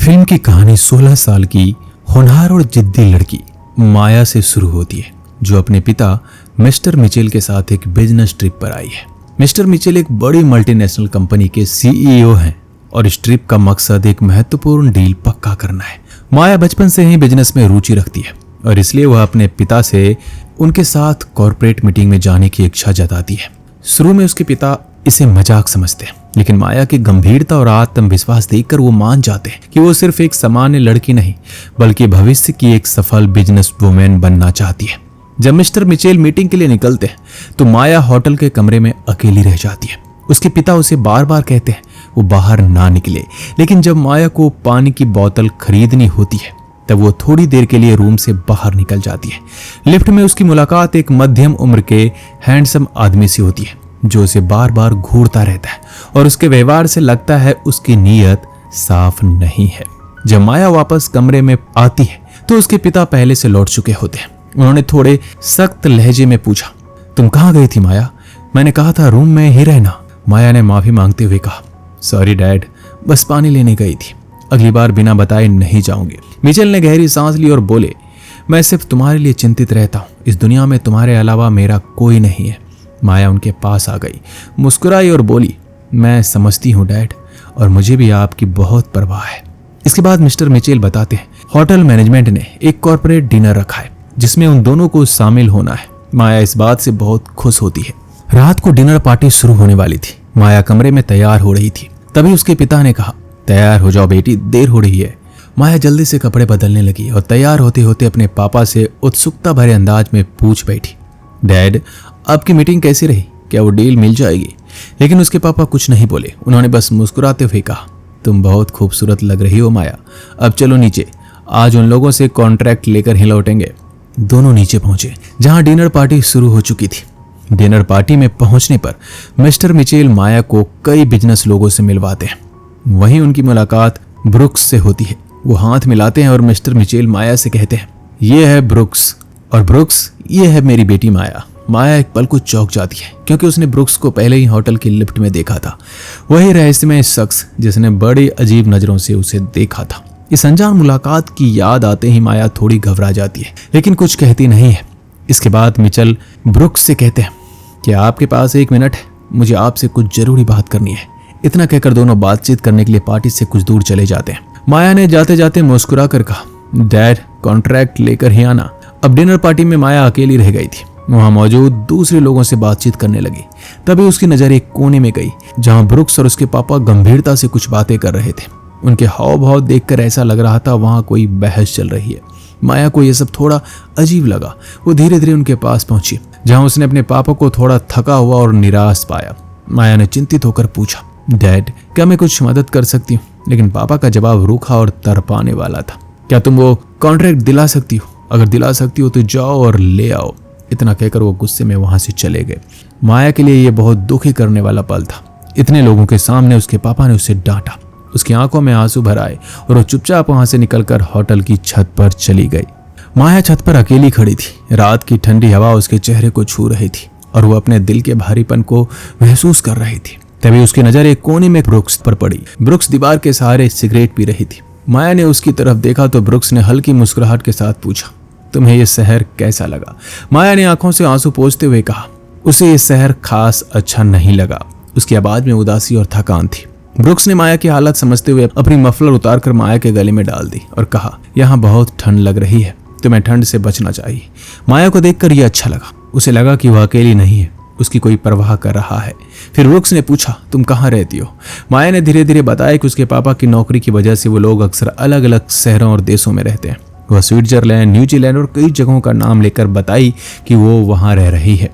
Film की कहानी 16 साल की होनहार और जिद्दी लड़की माया से शुरू होती है, जो अपने पिता मिस्टर मिचेल के साथ एक बिजनेस ट्रिप पर आई है। मिस्टर मिचेल एक बड़ी मल्टीनेशनल कंपनी के सीईओ हैं और इस ट्रिप का मकसद एक महत्वपूर्ण डील पक्का करना है। माया बचपन से ही बिजनेस में रुचि रखती है और इसलिए वह अपने पिता से उनके साथ कॉर्पोरेट मीटिंग में जाने की इच्छा जताती है। शुरू में उसके पिता इसे मजाक समझते हैं, लेकिन माया की गंभीरता और आत्मविश्वास देखकर वो मान जाते हैं कि वो सिर्फ एक सामान्य लड़की नहीं बल्कि भविष्य की एक सफल बिजनेस वुमेन बनना चाहती है। जब मिस्टर मिचेल मीटिंग के लिए निकलते हैं तो माया होटल के कमरे में अकेली रह जाती है। उसके पिता उसे बार बार कहते हैं वो बाहर ना निकले, लेकिन जब माया को पानी की बोतल खरीदनी होती है तब वो थोड़ी देर के लिए रूम से बाहर निकल जाती है। लिफ्ट में उसकी मुलाकात एक मध्यम उम्र के हैंडसम आदमी से होती है जो उसे बार बार घूरता रहता है और उसके व्यवहार से लगता है उसकी नीयत साफ नहीं है। जब माया वापस कमरे में आती है तो उसके पिता पहले से लौट चुके होते हैं। उन्होंने थोड़े सख्त लहजे में पूछा, तुम कहाँ गई थी माया? मैंने कहा था रूम में ही रहना। माया ने माफी मांगते हुए कहा, सॉरी डैड, बस पानी लेने गई थी, अगली बार बिना बताए नहीं जाऊंगी। मिचेल ने गहरी सांस ली और बोले, मैं सिर्फ तुम्हारे लिए चिंतित रहता हूँ, इस दुनिया में तुम्हारे अलावा मेरा कोई नहीं है। माया उनके पास आ गई, मुस्कुराई और बोली, मैं समझती हूँ डैड, और मुझे भी आपकी बहुत परवाह है। इसके बाद मिस्टर मिचेल बताते हैं, होटल मैनेजमेंट ने एक कॉर्पोरेट डिनर रखा है जिसमें उन दोनों को शामिल होना है। माया इस बात से बहुत खुश होती है। रात को डिनर पार्टी शुरू होने वाली थी। माया कमरे में तैयार हो रही थी, तभी उसके पिता ने कहा, तैयार हो जाओ बेटी, देर हो रही है। माया जल्दी से कपड़े बदलने लगी और तैयार होते होते अपने पापा से उत्सुकता भरे अंदाज में पूछ बैठी, डैड आपकी मीटिंग कैसी रही? क्या वो डील मिल जाएगी? लेकिन उसके पापा कुछ नहीं बोले। उन्होंने बस मुस्कुराते हुए कहा, तुम बहुत खूबसूरत लग रही हो माया, अब चलो नीचे, आज उन लोगों से कॉन्ट्रैक्ट लेकर ही लौटेंगे। दोनों नीचे पहुंचे जहां डिनर पार्टी शुरू हो चुकी थी। डिनर पार्टी में पहुंचने पर मिस्टर मिचेल माया को कई बिजनेस लोगों से मिलवाते हैं। वहीं उनकी मुलाकात ब्रुक्स से होती है। वो हाथ मिलाते हैं और मिस्टर मिचेल माया से कहते हैं, ये है ब्रुक्स, और ब्रुक्स ये है मेरी बेटी माया। माया एक पल को चौंक जाती है क्योंकि उसने ब्रुक्स को पहले ही होटल की लिफ्ट में देखा था। वही रहस्यमय शख्स जिसने बड़ी अजीब नजरों से उसे देखा था। इस अनजान मुलाकात की याद आते ही माया थोड़ी घबरा जाती है, लेकिन कुछ कहती नहीं है। इसके बाद मिचेल ब्रुक्स से कहते हैं, क्या आपके पास 1 मिनट है? मुझे आपसे कुछ जरूरी बात करनी है। इतना कहकर दोनों बातचीत करने के लिए पार्टी से कुछ दूर चले जाते हैं। माया ने जाते जाते मुस्कुरा कर कहा, डैड कॉन्ट्रैक्ट लेकर ही आना। अब डिनर पार्टी में माया अकेली रह गई थी। वहां मौजूद दूसरे लोगों से बातचीत करने लगी। तभी उसकी नजर एक कोने में गई जहां ब्रुक्स और उसके पापा गंभीरता से कुछ बातें कर रहे थे। उनके हाव भाव देखकर ऐसा लग रहा था वहां कोई बहस चल रही है। माया को यह सब थोड़ा अजीब लगा। वो धीरे धीरे उनके पास पहुंची जहां उसने अपने पापा को थोड़ा थका हुआ और निराश पाया। माया ने चिंतित होकर पूछा, डैड क्या मैं कुछ मदद कर सकती हूँ? लेकिन पापा का जवाब रूखा और तड़पाने वाला था। क्या तुम वो कॉन्ट्रैक्ट दिला सकती हो? अगर दिला सकती हो तो जाओ और ले आओ। इतना कहकर वो गुस्से में वहां से चले गए। माया के लिए यह बहुत दुखी करने वाला पल था। इतने लोगों के सामने उसके पापा ने उसे डांटा। उसकी आंखों में आंसू भर आए और वो चुपचाप वहां से निकलकर होटल की छत पर चली गई। माया छत पर अकेली खड़ी थी। रात की ठंडी हवा उसके चेहरे को छू रही थी और वो अपने दिल के भारीपन को महसूस कर रही थी। तभी उसकी नजर एक कोने में ब्रुक्स पर पड़ी। ब्रुक्स दीवार के सहारे सिगरेट पी रही थी। माया ने उसकी तरफ देखा तो ब्रुक्स ने हल्की मुस्कुराहट के साथ पूछा, तुम्हें यह शहर कैसा लगा? माया ने आंखों से आंसू पोंछते हुए कहा, उसे यह शहर खास अच्छा नहीं लगा। उसकी आवाज में उदासी और थकान थी। ब्रुक्स ने माया की हालत समझते हुए अपनी मफलर उतारकर माया के गले में डाल दी और कहा, यहाँ बहुत ठंड लग रही है, तुम्हें ठंड से बचना चाहिए। माया को देखकर यह अच्छा लगा। उसे लगा कि वह अकेली नहीं है, उसकी कोई परवाह कर रहा है। फिर ब्रुक्स ने पूछा, तुम कहाँ रहती हो? माया ने धीरे धीरे बताया कि उसके पापा की नौकरी की वजह से वो लोग अक्सर अलग अलग शहरों और देशों में रहते हैं। वह स्विट्जरलैंड, न्यूजीलैंड और कई जगहों का नाम लेकर बताई कि वो वहां रह रही है।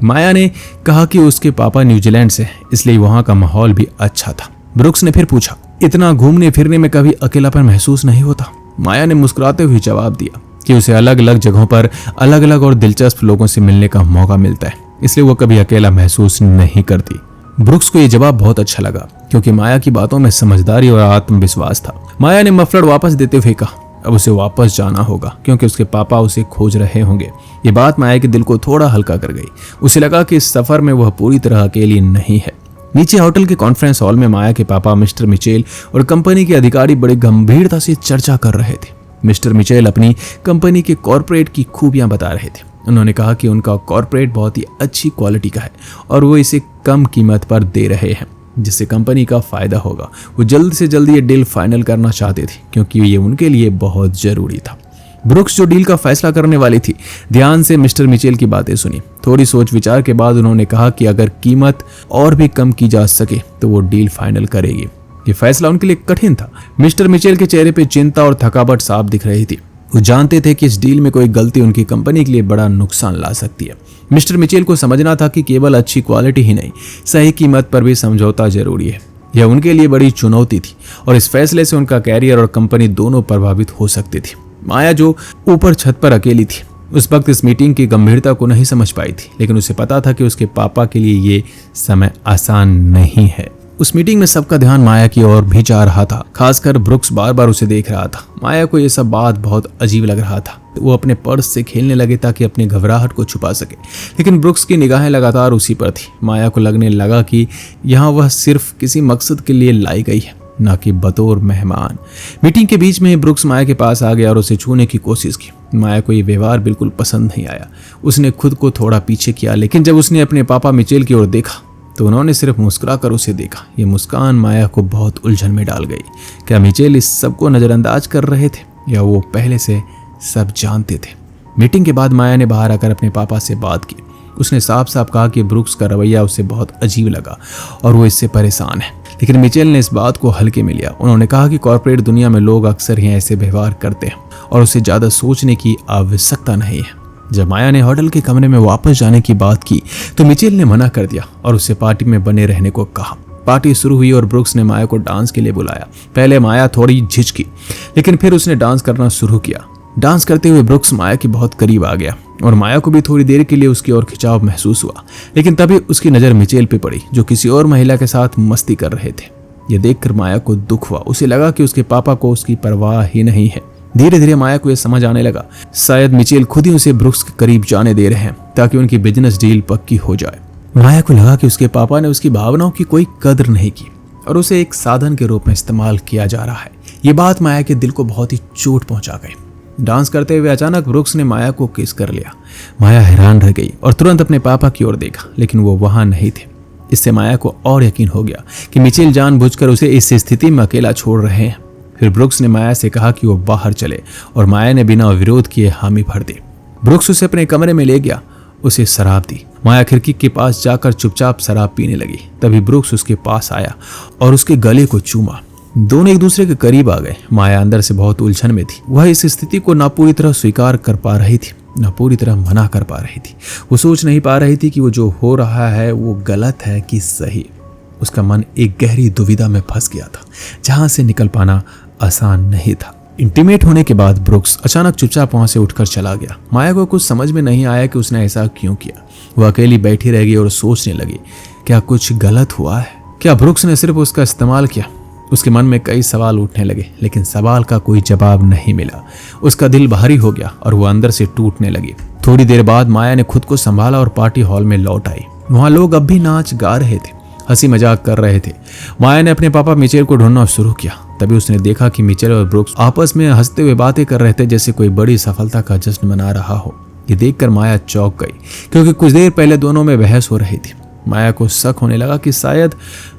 माया ने कहा कि उसके पापा न्यूजीलैंड से, इसलिए वहां का माहौल भी अच्छा था। ब्रुक्स ने फिर पूछा, इतना घूमने फिरने में कभी अकेलापन महसूस नहीं होता? माया ने मुस्कुराते हुए जवाब दिया कि उसे अलग अलग जगहों पर अलग अलग और दिलचस्प लोगों से मिलने का मौका मिलता है, इसलिए वो कभी अकेला महसूस नहीं करती। ब्रुक्स को यह जवाब बहुत अच्छा लगा क्योंकि माया की बातों में समझदारी और आत्मविश्वास था। माया ने मफलर वापस देते हुए कहा, अब उसे वापस जाना होगा क्योंकि उसके पापा उसे खोज रहे होंगे। ये बात माया के दिल को थोड़ा हल्का कर गई। उसे लगा कि इस सफर में वह पूरी तरह अकेली नहीं है। नीचे होटल के कॉन्फ्रेंस हॉल में माया के पापा मिस्टर मिचेल और कंपनी के अधिकारी बड़ी गंभीरता से चर्चा कर रहे थे। मिस्टर मिचेल अपनी कंपनी के कॉर्पोरेट की खूबियां बता रहे थे। उन्होंने कहा कि उनका कॉर्पोरेट बहुत ही अच्छी क्वालिटी का है और वो इसे कम कीमत पर दे रहे हैं, जिससे कंपनी का फायदा होगा। वो जल्द से जल्द ये डील फाइनल करना चाहते थे क्योंकि ये उनके लिए बहुत जरूरी था। ब्रुक्स जो डील का फैसला करने वाली थी, ध्यान से मिस्टर मिचेल की बातें सुनी। थोड़ी सोच विचार के बाद उन्होंने कहा कि अगर कीमत और भी कम की जा सके तो वो डील फाइनल करेगी। ये फैसला उनके लिए कठिन था। मिस्टर मिचेल के चेहरे पे चिंता और थकावट साफ दिख रही थी। वो जानते थे कि इस डील में कोई गलती उनकी कंपनी के लिए बड़ा नुकसान ला सकती है। मिस्टर मिचेल को समझना था कि केवल अच्छी क्वालिटी ही नहीं, सही कीमत पर भी समझौता जरूरी है। यह उनके लिए बड़ी चुनौती थी और इस फैसले से उनका कैरियर और कंपनी दोनों प्रभावित हो सकती थी। माया जो ऊपर छत पर अकेली थी, उस वक्त इस मीटिंग की गंभीरता को नहीं समझ पाई थी, लेकिन उसे पता था कि उसके पापा के लिए ये समय आसान नहीं है। उस मीटिंग में सबका ध्यान माया की ओर भी जा रहा था, खासकर ब्रुक्स बार बार उसे देख रहा था। माया को यह सब बात बहुत अजीब लग रहा था। वो अपने पर्स से खेलने लगे ताकि अपनी घबराहट को छुपा सके, लेकिन ब्रुक्स की निगाहें लगातार उसी पर थी। माया को लगने लगा कि यहाँ वह सिर्फ किसी मकसद के लिए लाई गई है, न कि बतौर मेहमान। मीटिंग के बीच में ब्रुक्स माया के पास आ गया और उसे छूने की कोशिश की। माया को यह व्यवहार बिल्कुल पसंद नहीं आया। उसने खुद को थोड़ा पीछे किया, लेकिन जब उसने अपने पापा मिचेल की ओर देखा तो उन्होंने सिर्फ मुस्कुराकर उसे देखा। ये मुस्कान माया को बहुत उलझन में डाल गई। क्या मिचेल इस सब को नजरअंदाज कर रहे थे या वो पहले से सब जानते थे? मीटिंग के बाद माया ने बाहर आकर अपने पापा से बात की। उसने साफ साफ कहा कि ब्रुक्स का रवैया उसे बहुत अजीब लगा और वो इससे परेशान है, लेकिन मिचेल ने इस बात को हल्के में लिया। उन्होंने कहा कि कॉर्पोरेट दुनिया में लोग अक्सर ही ऐसे व्यवहार करते हैं और उसे ज्यादा सोचने की आवश्यकता नहीं है। जब माया ने होटल के कमरे में वापस जाने की बात की तो मिचेल ने मना कर दिया और उसे पार्टी में बने रहने को कहा। पार्टी शुरू हुई और ब्रुक्स ने माया को डांस के लिए बुलाया। पहले माया थोड़ी झिझकी, लेकिन फिर उसने डांस करना शुरू किया। डांस करते हुए ब्रुक्स माया के बहुत करीब आ गया और माया को भी थोड़ी देर के लिए उसकी ओर खिंचाव महसूस हुआ, लेकिन तभी उसकी नजर मिचेल पे पड़ी जो किसी और महिला के साथ मस्ती कर रहे थे। यह देखकर माया को दुख हुआ। उसे लगा कि उसके पापा को उसकी परवाह ही नहीं है। धीरे धीरे माया को यह समझ आने लगा, शायद मिचेल खुद ही उसे ब्रुक्स के करीब जाने दे रहे हैं ताकि उनकी बिजनेस डील पक्की हो जाए। माया को लगा कि उसके पापा ने उसकी भावनाओं की कोई कदर नहीं की और उसे एक साधन के रूप में इस्तेमाल किया जा रहा है। ये बात माया के दिल को बहुत ही चोट पहुंचा गई। डांस करते हुए अचानक ब्रुक्स ने माया को किस कर लिया। माया हैरान रह गई और तुरंत अपने पापा की ओर देखा, लेकिन वो वहां नहीं थे। इससे माया को और यकीन हो गया कि मिचेल जानबूझकर उसे इस स्थिति में अकेला छोड़ रहे हैं। फिर ब्रुक्स ने माया से कहा कि वो बाहर चले और माया ने बिना विरोध किए हामी भर दी। ब्रुक्स उसे अपने कमरे में ले गया, उसे शराब दी। माया खिड़की के पास जाकर चुपचाप शराब पीने लगी। तभी ब्रुक्स उसके पास आया और उसके गले को चूमा। दोनों एक दूसरे के करीब आ गए। माया अंदर से बहुत उलझन में थी। वह इस स्थिति को ना पूरी तरह स्वीकार कर पा रही थी, ना पूरी तरह मना कर पा रही थी। वो सोच नहीं पा रही थी कि वो जो हो रहा है वो गलत है कि सही। उसका मन एक गहरी दुविधा में फंस गया था, जहां से निकल पाना आसान नहीं था। इंटीमेट होने के बाद ब्रुक्स अचानक चुपचाप वहां से उठकर चला गया। माया को कुछ समझ में नहीं आया कि उसने ऐसा क्यों किया। वह अकेली बैठी रह गई और सोचने लगी, क्या कुछ गलत हुआ है? क्या ब्रुक्स ने सिर्फ उसका इस्तेमाल किया? उसके मन में कई सवाल उठने लगे, लेकिन सवाल का कोई जवाब नहीं मिला। उसका दिल भारी हो गया और वह अंदर से टूटने लगी। थोड़ी देर बाद माया ने खुद को संभाला और पार्टी हॉल में लौट आई। वहां लोग अब भी नाच गा रहे थे, हंसी मजाक कर रहे थे। माया ने अपने पापा मिचेल को ढूंढना शुरू किया। तभी उसने देखा कि मिचेल और ब्रुक्स आपस में हंसते हुए बातें कर रहे थे, जैसे कोई बड़ी सफलता का जश्न मना रहा हो। ये देखकर माया चौंक गई, क्योंकि कुछ देर पहले दोनों में बहस हो रही थी। माया को शक होने लगा कि शायद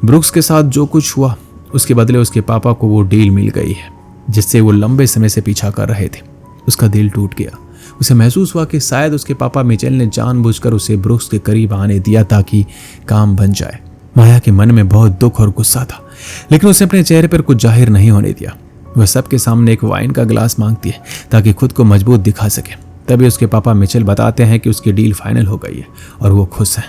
ब्रुक्स के साथ जो कुछ हुआ उसके बदले उसके पापा को वो डील मिल गई है जिससे वो लंबे समय से पीछा कर रहे थे। उसका दिल टूट गया। उसे महसूस हुआ कि शायद उसके पापा मिचेल ने जानबूझकर उसे ब्रुक्स के करीब आने दिया ताकि काम बन जाए। माया के मन में बहुत दुख और गुस्सा था, लेकिन उसने अपने चेहरे पर कुछ जाहिर नहीं होने दिया। वह सबके सामने एक वाइन का गिलास मांगती है ताकि खुद को मजबूत दिखा सके। तभी उसके पापा मिचेल बताते हैं कि उसकी डील फाइनल हो गई है और वो खुश है।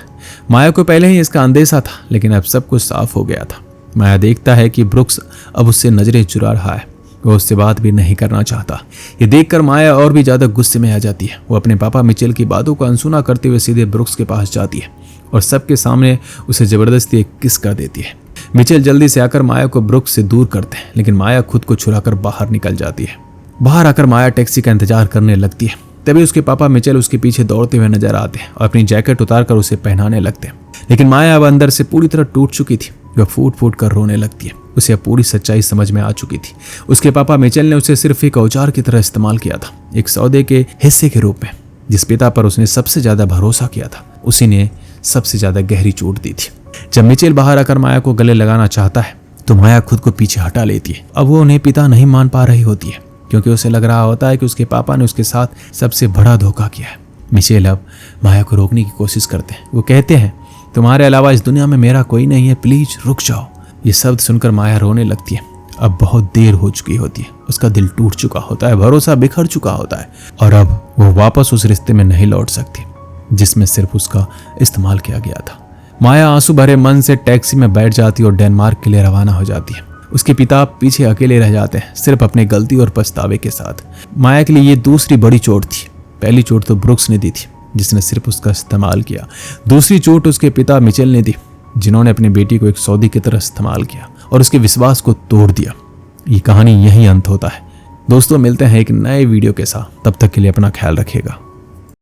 माया को पहले ही इसका अंदेशा था, लेकिन अब सब कुछ साफ हो गया था। माया देखता है कि ब्रुक्स अब उससे नजरें चुरा रहा है। वो उससे बात भी नहीं करना चाहता। ये देखकर माया और भी ज्यादा गुस्से में आ जाती है। वो अपने पापा मिचेल की बातों को अनसुना करते हुए सीधे ब्रुक्स के पास जाती है और सबके सामने उसे जबरदस्ती एक किस कर देती है। मिचेल जल्दी से आकर माया को ब्रुक्स से दूर करते हैं, लेकिन माया खुद को छुड़ाकर बाहर निकल जाती है। बाहर आकर माया टैक्सी का इंतजार करने लगती है। तभी उसके पापा मिचेल उसके पीछे दौड़ते हुए नजर आते हैं और अपनी जैकेट उतारकर उसे पहनाने लगते हैं। लेकिन माया अब अंदर से पूरी तरह टूट चुकी थी। वह फूट फूट कर रोने लगती है। उसे अब पूरी सच्चाई समझ में आ चुकी थी। उसके पापा मिचेल ने उसे सिर्फ एक औजार की तरह इस्तेमाल किया था, एक सौदे के हिस्से के रूप में। जिस पिता पर उसने सबसे ज्यादा भरोसा किया था, उसी ने सबसे ज्यादा गहरी चोट दी थी। जब मिचेल बाहर आकर माया को गले लगाना चाहता है तो माया खुद को पीछे हटा लेती है। अब वो उन्हें पिता नहीं मान पा रही होती है, क्योंकि उसे लग रहा होता है कि उसके पापा ने उसके साथ सबसे बड़ा धोखा किया है। मिचेल अब माया को रोकने की कोशिश करते हैं। वो कहते हैं, तुम्हारे अलावा इस दुनिया में मेरा कोई नहीं है, प्लीज रुक जाओ। ये शब्द सुनकर माया रोने लगती है। अब बहुत देर हो चुकी होती है। उसका दिल टूट चुका होता है, भरोसा बिखर चुका होता है, और अब वो वापस उस रिश्ते में नहीं लौट सकती जिसमें सिर्फ उसका इस्तेमाल किया गया था। माया आंसू भरे मन से टैक्सी में बैठ जाती और डेनमार्क के लिए रवाना हो जाती है। उसके पिता पीछे अकेले रह जाते हैं, सिर्फ अपनी गलती और पछतावे के साथ। माया के लिए ये दूसरी बड़ी चोट थी। पहली चोट तो ब्रुक्स ने दी थी, जिसने सिर्फ उसका इस्तेमाल किया। दूसरी चोट उसके पिता मिचेल ने दी, जिन्होंने अपनी बेटी को एक सौदी की तरह इस्तेमाल किया और उसके विश्वास को तोड़ दिया। ये कहानी यही अंत होता है। दोस्तों, मिलते हैं एक नए वीडियो के साथ। तब तक के लिए अपना ख्याल रखिएगा।